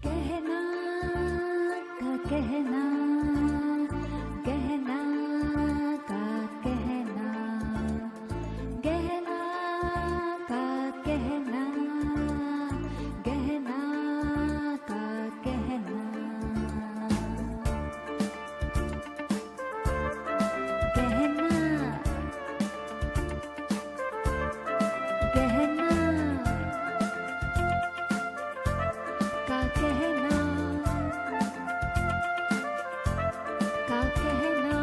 गहना का कहना, गहना का कहना, गहना का कहना, गहना का कहना, गहना, गहना का कहना, का कहना,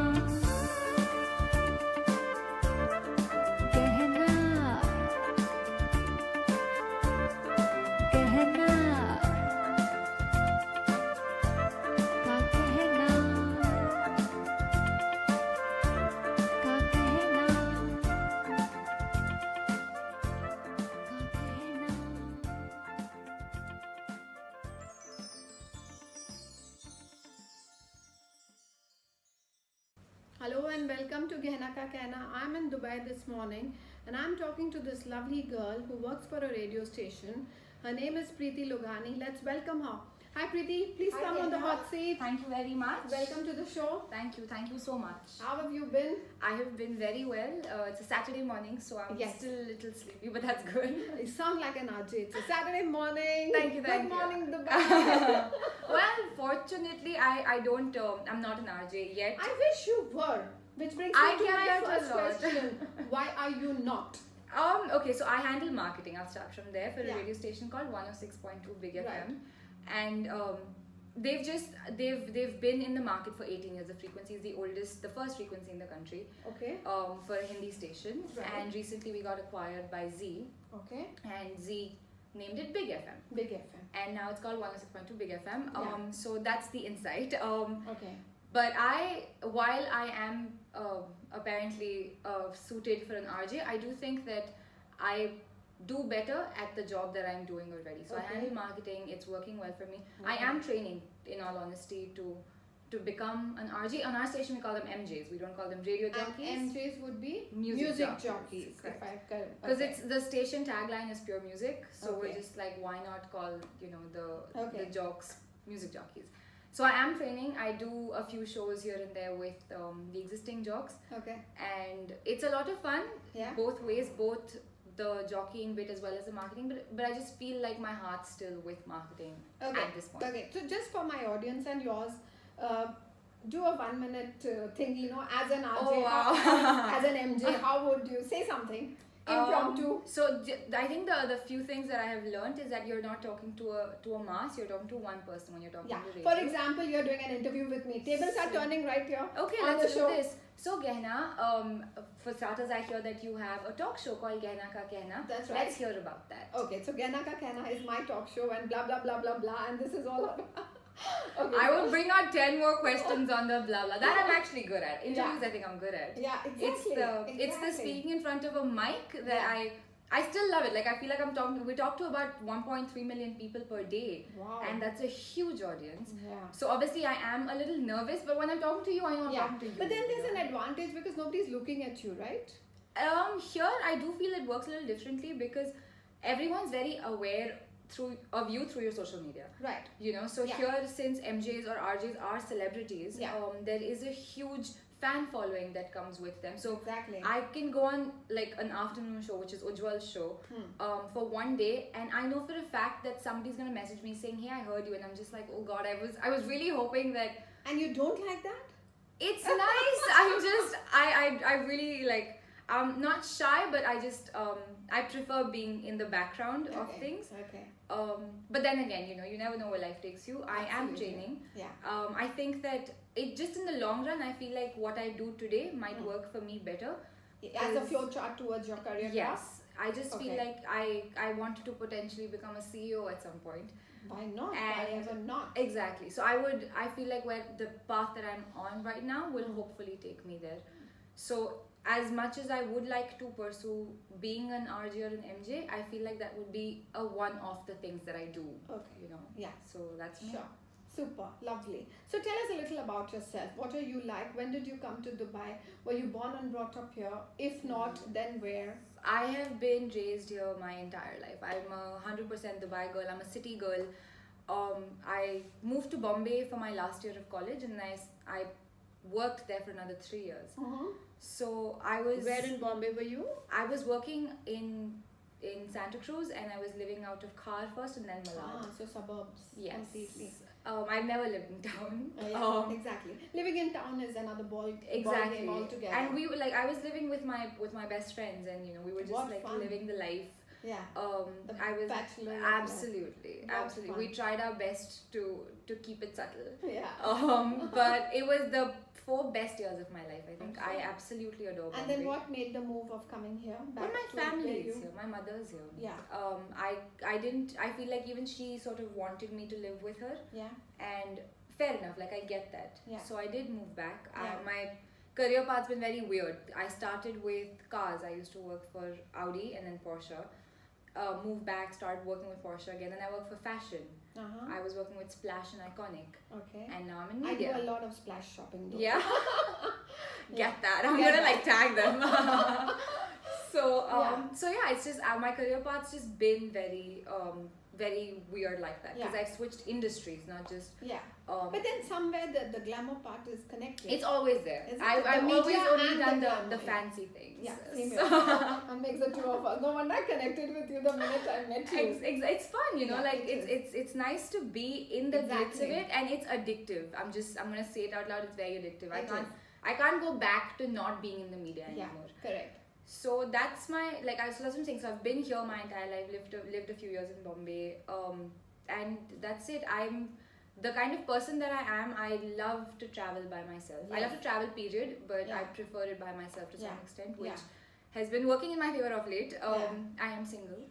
गहना, गहना का कहना, का कहना, Hello and welcome to Gehenna Ka Kehna. I'm in Dubai this morning and I'm talking to this lovely girl who works for a radio station. Her name is Preeti Logani. Let's welcome her. Hi Preeti, please Hi, come on the Kehna. hot seat. Thank you very much. Welcome to the show. Thank you so much. How have you been? I have been very well. It's a Saturday morning, so I'm Yes. still a little sleepy, but that's good. You sound like an RJ. It's a Saturday morning. Thank you. Good morning, Dubai. Well, fortunately, I don't. I'm not an RJ yet. I wish you were. Which brings me I to get my that a first lot. question. Why are you not? Okay, so I handle marketing. I'll start from there for a Yeah. radio station called 106.2 Big Right. FM, and they've been in the market for 18 years. The frequency is the oldest, the first frequency in the country. Okay. For a Hindi station, Right. and recently we got acquired by Z, Okay. and Z named it Big FM, Big FM. and now it's called 106.2 Big FM. Yeah. So that's the insight. Okay. But while I am apparently suited for an RJ, I do think that I do better at the job that I'm doing already. So Okay. I handle marketing. It's working well for me. I Okay. am training, in all honesty, to become an RJ. On our station, we call them MJs. We don't call them radio jockeys. And MJs would be Music jockeys. jockeys, If I correct. Because it's the station tagline is pure music, so Okay. we're just like, why not call the Okay. jocks music jockeys? So I am training. I do a few shows here and there with the existing jocks, Okay. and it's a lot of fun. Yeah. Both ways, both the jockeying bit as well as the marketing. But I just feel like my heart's still with marketing Okay. at this point. Okay. So just for my audience and yours, do a 1 minute thing. As an RJ, Oh, wow. as an MJ, how would you say something impromptu? So I think the few things that I have learned is that you're not talking to a mass. You're talking to one person when you're talking Yeah. to radio. For example, you're doing an interview with me. Tables are turning right here. Okay, on let's the do show. this. So Gehenna, for starters, I hear that you have a talk show called Gehenna Ka Kehna. That's right. Let's hear about that. Okay. So Gehenna Ka Kehna is my talk show and blah blah blah blah blah, and this is all about. Okay. I will bring out 10 more questions on the blah blah. That I'm actually good at. Interviews, Yeah. I think I'm good at. Yeah. Exactly. It's the speaking in front of a mic that Yeah. I still love it. Like I feel like we talk to about 1.3 million people per day. Wow. And that's a huge audience. Yeah. So obviously I am a little nervous, but when I'm talking to you, I know I'm Yeah. talking to you. But then there's an advantage because nobody's looking at you, right? Here I do feel it works a little differently because everyone's very aware of you through your social media. Right. So Yeah. here, since MJs or RJs are celebrities, Yeah. there is a huge fan following that comes with them. So Exactly. I can go on like an afternoon show, which is Ujjwal's show, for one day, and I know for a fact that somebody's gonna message me saying, "Hey, I heard you," and I'm just like, "Oh God, I was really hoping that And you don't like that? it's nice." I really like. I'm not shy, but I just I prefer being in the background of Okay. things. Okay. But then again, you never know where life takes you. I am Absolutely. training. Yeah. I think that it just in the long run, I feel like what I do today might work for me better. As a flow chart towards your career Yes, path? I just feel Okay. like I wanted to potentially become a CEO at some point. Why not? Why And- ever not? Exactly. So I feel like where the path that I'm on right now will hopefully take me there. So as much as I would like to pursue being an RJ or an MJ, I feel like that would be a one of the things that I do. Okay. Yeah. So that's me. Sure. Super. Lovely. So tell us a little about yourself. What are you like? When did you come to Dubai? Were you born and brought up here? If not, then where? I have been raised here my entire life. I'm a 100% Dubai girl. I'm a city girl. I moved to Bombay for my last year of college, and I worked there for another 3 years. So I was Where in Bombay were you? I was working in Santa Cruz, and I was living out of Khar first, and then Malad. So suburbs. Yes. Completely. I've never lived in town. Yeah, exactly. Living in town is another ball Exactly. game altogether. And we were like, I was living with my best friends, and we were just What like fun. living the life. Yeah. The I was bachelor life. absolutely. What We fun. tried our best to keep it subtle. Yeah. But it was the 4 best years of my life. I think Okay. I absolutely adore Bombay. And then what made the move of coming here? Well, Back my to where family you- is here. My mother's here. Yeah. I didn't. I feel like even she sort of wanted me to live with her, Yeah. and fair enough. Like I get that. Yeah. So I did move back. Yeah. My career path's been very weird. I started with cars. I used to work for Audi and then Porsche. Moved back, started working with Porsche again, and I worked for fashion. I was working with Splash and Iconic, Okay. and now I'm in I do media. a lot of splash shopping. Though. Yeah. Get that. I'm Get gonna that. like tag them. So Yeah. so yeah, it's just my career path's just been very weird like that, because Yeah. I've switched industries, not just Yeah. um, But then somewhere the glamour part is connected. it's always there. Is it? I've The always media only and done the the glamour, yeah. fancy things. Yeah, same So- here. That makes the two of us. No wonder I connected with you the minute I met you. It's fun, Yeah, like it it's nice to be in the glitz of Exactly. it, and it's addictive. I'm gonna say it out loud. It's very addictive. It I can't go back to not being in the media Yeah, anymore. correct. So that's my so that's what I'm saying. So I've been here my entire life. Lived a few years in Bombay. And that's it. I'm the kind of person that I am. I love to travel by myself. I love to travel, period. But Yeah. I prefer it by myself to some Yeah. extent, which Yeah. has been working in my favor of late. I am single.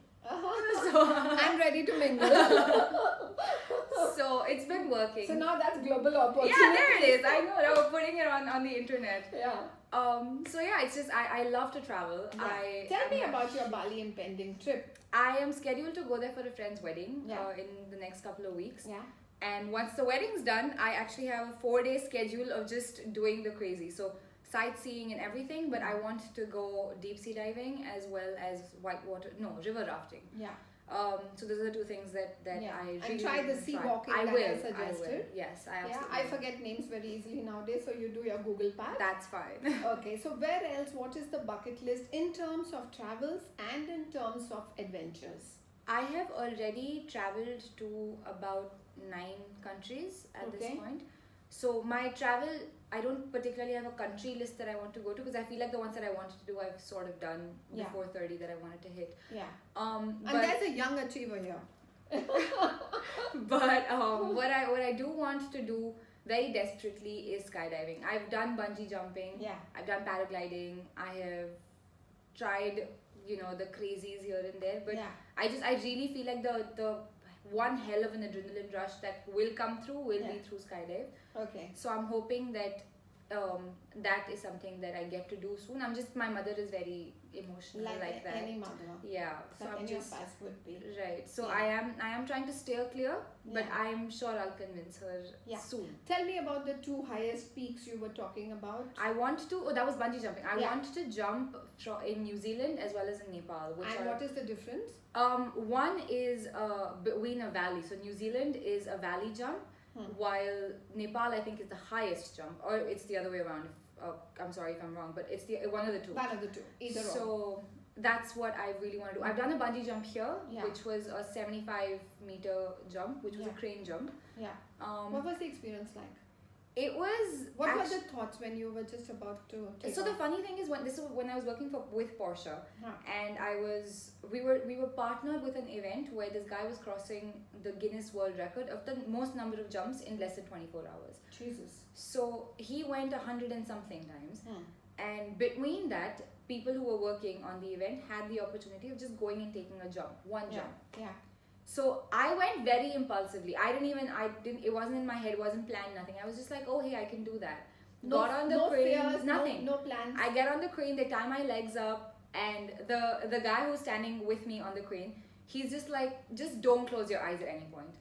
So I'm ready to mingle. So it's been working. So now that's global opportunity. Yeah, there it is. I know. Now we're putting it on the internet. Yeah. So yeah, it's just I love to travel. Yeah. Tell me about your Bali impending trip. I am scheduled to go there for a friend's wedding Yeah. in the next couple of weeks. Yeah. And once the wedding's done, I actually have a 4-day schedule of just doing the crazy. So sightseeing and everything, but I want to go deep sea diving as well as river rafting. Yeah. So those are the 2 things that Yeah. I And really try the want to sea try. walking I that will. I suggested. Yes, I Yeah, absolutely I will. forget names very easily nowadays, so you do your Google Path. That's fine. Okay, so where else, what is the bucket list in terms of travels and in terms of adventures? I have already traveled to about 9 countries at this Okay. point. So my travel, I don't particularly have a country list that I want to go to, because I feel like the ones that I wanted to do, I've sort of done Yeah. before 30 that I wanted to hit. Yeah. And And there's a young achiever here. what I do want to do very desperately is skydiving. I've done bungee jumping. Yeah. I've done paragliding. I have tried, the crazies here and there, but Yeah. I really feel like the one hell of an adrenaline rush that will come through will be Yeah. through skydive. Okay. So I'm hoping that that is something that I get to do soon. My mother is very emotional like that. any mother. Yeah. So Like I'm any just of us would be. right. So Yeah. I am trying to steer clear, but Yeah. I'm sure I'll convince her Yeah. soon. Tell me about the 2 highest peaks you were talking about. I want to. Oh, that was bungee jumping. I Yeah. want to jump in New Zealand as well as in Nepal, which And are what is the difference? one is between a valley. So New Zealand is a valley jump, while Nepal I think is the highest jump, or it's the other way around. I'm sorry if I'm wrong, but it's the one of the 2. One of the 2. Either or. So that's what I really want to do. I've done a bungee jump here, Yeah. which was a 75-meter jump, which was a Yeah. crane jump. Yeah. Um, What was the experience like? it was What were actu- the thoughts when you were just about to take So the off? funny thing is when I was working with Porsche, Huh. and we were partnered with an event where this guy was crossing the Guinness World Record of the most number of jumps in less than 24 hours. Jesus. So he went 100 and something times, Hmm. and between that, people who were working on the event had the opportunity of just going and taking a jump, one Yeah. jump. Yeah. So I went very impulsively. It wasn't in my head, wasn't planned, nothing. I was just like, oh hey, I can do that. Got on the no crane, fears, nothing. No plans. I get on the crane, they tie my legs up, and the guy who's standing with me on the crane, he's just like, just don't close your eyes at any point.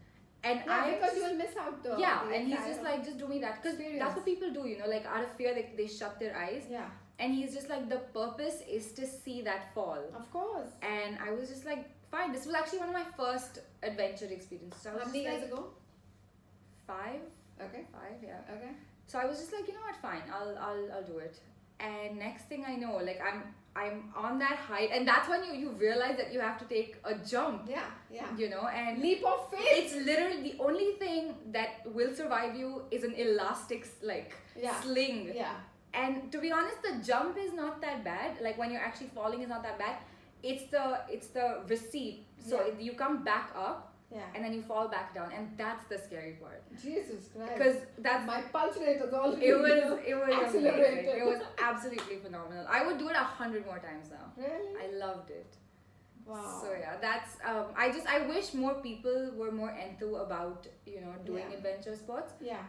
And because you will miss out the and he's entire just like, just do me that, because experience. that's what people do, like out of fear they shut their eyes. Yeah. And he's just like, the purpose is to see that fall. Of course. And I was just like, fine. This was actually one of my first adventure experiences. So I was How many just years like, ago? 5, Okay. 5, yeah. Okay. So I was just like, you know what, fine, I'll do it. And next thing I know, like I'm on that height, and that's when you realize that you have to take a jump, Yeah. Yeah. you know, and Leap of faith. it's literally the only thing that will survive you is an elastic Yeah. sling. Yeah. And to be honest, the jump is not that bad. Like when you're actually falling is not that bad. It's the receipt. So Yeah. you come back up Yeah. and then you fall back down, and that's the scary part. Jesus Christ. Because that's my pulse rate is already. it was accelerated. amazing. It was absolutely phenomenal. I would do it 100 more times now. Really? I loved it. Wow. So yeah, that's I wish more people were more enthused about doing Yeah. adventure sports. Yeah.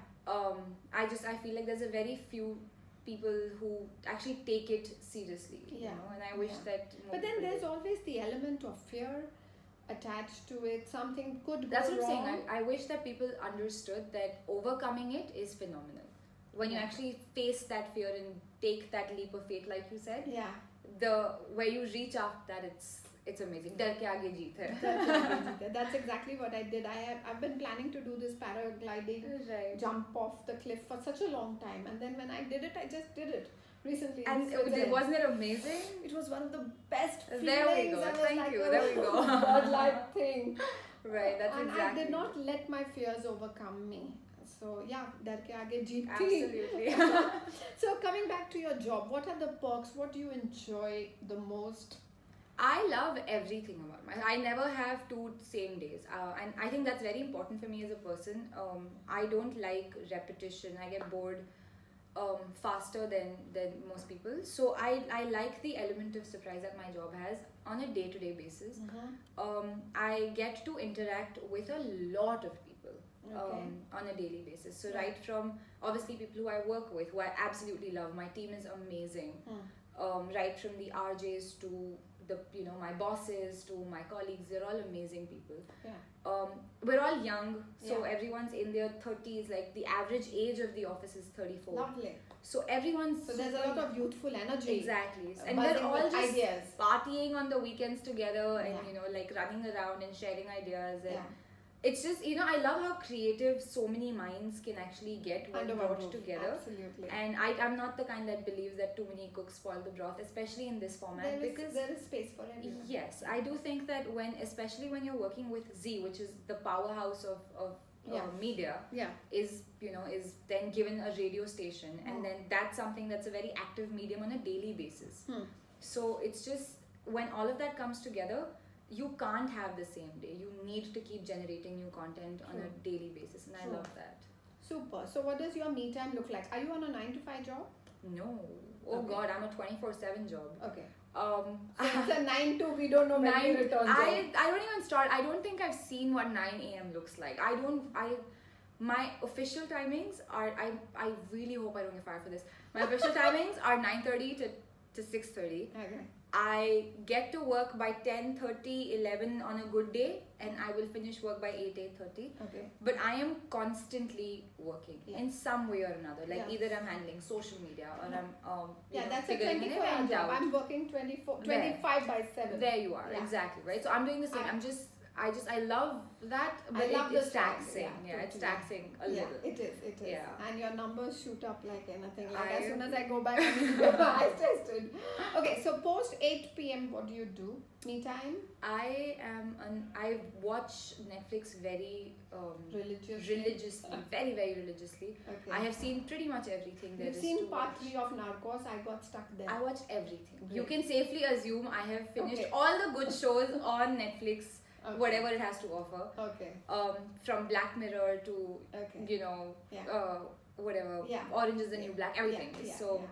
I feel like there's a very few people who actually take it seriously. Yeah. And I wish Yeah. that. More But then people there's did. always the element of fear attached to it. Something could go That's what I'm wrong. saying. I wish that people understood that overcoming it is phenomenal. When you Yeah. actually face that fear and take that leap of faith, like you said, Yeah. where you reach after that, it's amazing. Dar ke aage jeet hai. That's exactly what I did. I've been planning to do this paragliding Right. jump off the cliff for such a long time, and then when I did it, I just did it recently. in And Switzerland. wasn't it amazing? It was one of the best feelings. There we go. I was Thank like, you. oh, There we go. godlike thing. Right. That's And exactly. I did not let my fears overcome me. So yeah, dar ke aage jeet thi. Absolutely. So coming back to your job, what are the perks? What do you enjoy the most? I love everything about my. I never have 2 same days, and I think that's very important for me as a person. I don't like repetition. I get bored faster than most people. So I like the element of surprise that my job has on a day-to-day basis. I get to interact with a lot of people Okay. on a daily basis. So Yeah. right from obviously people who I work with, who I absolutely love. My team is amazing. Right from the RJs to my bosses to my colleagues, they're all amazing people. Yeah. We're all young, so Yeah. everyone's in their 30s. Like the average age of the office is 34. Lovely. So everyone's So there's a lot of youthful energy. exactly, and buzzing they're all with just ideas. partying on the weekends together, and Yeah. like running around and sharing ideas. And Yeah. it's just I love how creative so many minds can actually get when Under one brought roof. Together. Absolutely. And I'm not the kind that believes that too many cooks spoil the broth, especially in this format, because there is space for everyone. yes, I do think that especially when you're working with Z, which is the powerhouse of Yeah. media, Yeah. is then given a radio station, and then that's something that's a very active medium on a daily basis. So it's just when all of that comes together, you can't have the same day. You need to keep generating new content on a daily basis, and I True. love that. Super. So what does your me time look like? Are you on a 9 to 5 job? No, oh Okay. God, I'm a 24/7 job. Okay. Um, So it's a 9 to we don't know when we return. I don't even start. I don't think I've seen what 9 a.m. looks like. My official timings are, I really hope I don't get fired for this. My official timings are 9:30 to 6:30. Okay. I get to work by 10:30, 11 on a good day, and I will finish work by 8:30. Okay. But I am constantly working Yeah. in some way or another. Like Yeah. either I'm handling social media or I'm Yeah, that's a figuring an 24-hour event job. out. I'm working 25 by 7. There you are, Yeah. exactly, right? So I'm doing the same. I love that, but I love the it's struggle, taxing. Yeah, it's totally. taxing a Yeah, little. it is. Yeah. And your numbers shoot up like anything. Like I as soon as I go back, I tested. Okay, so post 8 p.m., what do you do? Me time? I watch Netflix very Religiously? very, very religiously. Okay. I have seen pretty much everything there You've is seen to part watch. 3 of Narcos. I got stuck there. I watch everything. You Great. can safely assume I have finished Okay. all the good shows on Netflix, Okay. whatever it has to offer. Okay. From Black Mirror to Okay. Yeah. whatever. Yeah. Orange is the New Black. Everything. Yeah, So. yeah.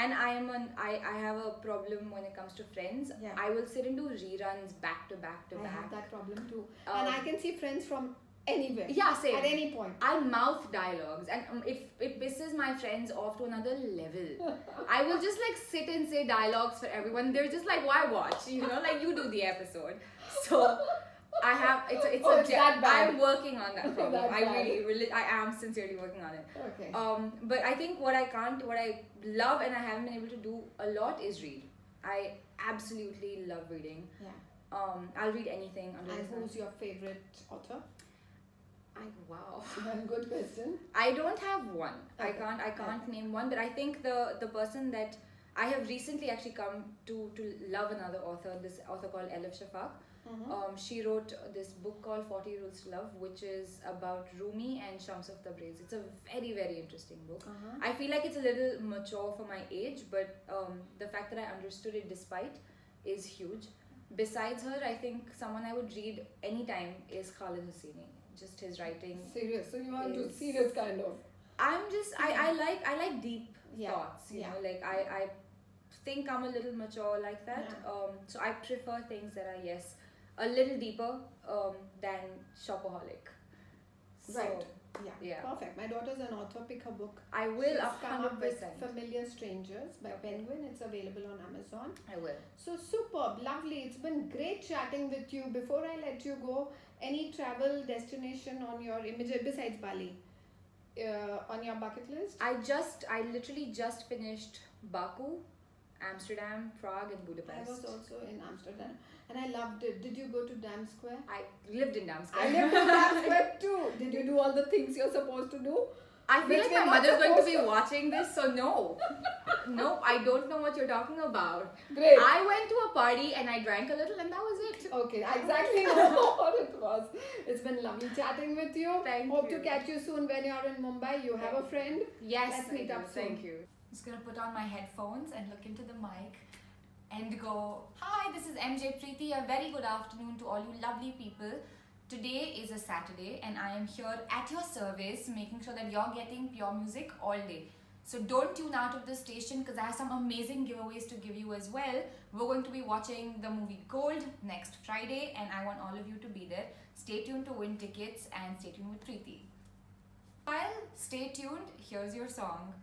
And I have a problem when it comes to Friends. Yeah. I will sit and do reruns back to back to I have back. that problem too. And I can see friends from anywhere. Yeah, same. At any point. I'll mouth dialogues, and if it pisses my friends off to another level, I will just like sit and say dialogues for everyone. They're just like, why watch? Like you do the episode. So I have it's Oh, it's that bad. I'm working on that problem. That bad. I am sincerely working on it. Okay. But I think what I love and I haven't been able to do a lot is read. I absolutely love reading. Yeah. I'll read anything under the And sun. who's your favorite author? Wow. Good question. I don't have one. Okay. I can't name one, but I think the person that I have recently actually come to love another author, this author called Elif Shafaq. She wrote this book called 40 Rules to Love, which is about Rumi and Shams of Tabriz. It's a very, very interesting book. I feel like it's a little mature for my age, but the fact that I understood it despite is huge. Besides her, I think someone I would read anytime is Khalid Hosseini. Just his writing. Serious. So you are into is- serious kind of. I like deep Yeah. thoughts, you Yeah. know, like I think I'm a little mature like that. Yeah. So I prefer things that are, yes, a little deeper than shopaholic. So, Right. Yeah. Yeah. Perfect. My daughter's an author. Pick her book. I will She's come up with 100%. Familiar Strangers by Penguin. It's available on Amazon. I will. So superb, lovely. It's been great chatting with you. Before I let you go, any travel destination on your image besides Bali on your bucket list? I literally just finished Baku, Amsterdam, Prague, and Budapest. I was also in Amsterdam and I loved it. Did you go to Dam Square? I lived in Dam Square. I lived in Dam Square too. Did you do all the things you're supposed to do? I feel Which like we're my not mother's going to supposed be to. watching this, so no. No, I don't know what you're talking about. Great. I went to a party and I drank a little and that was it. Okay, I exactly know what it was. It's been lovely chatting with you. Thank Hope you. to catch you soon when you're in Mumbai. You have a friend. Yes, Let's I meet do. up soon. Thank you. I'm just gonna put on my headphones and look into the mic and go, hi, this is MJ Preeti. A very good afternoon to all you lovely people. Today is a Saturday and I am here at your service making sure that you're getting pure music all day. So don't tune out of the station because I have some amazing giveaways to give you as well. We're going to be watching the movie Gold next Friday and I want all of you to be there. Stay tuned to win tickets and stay tuned with Preeti. While stay tuned, here's your song.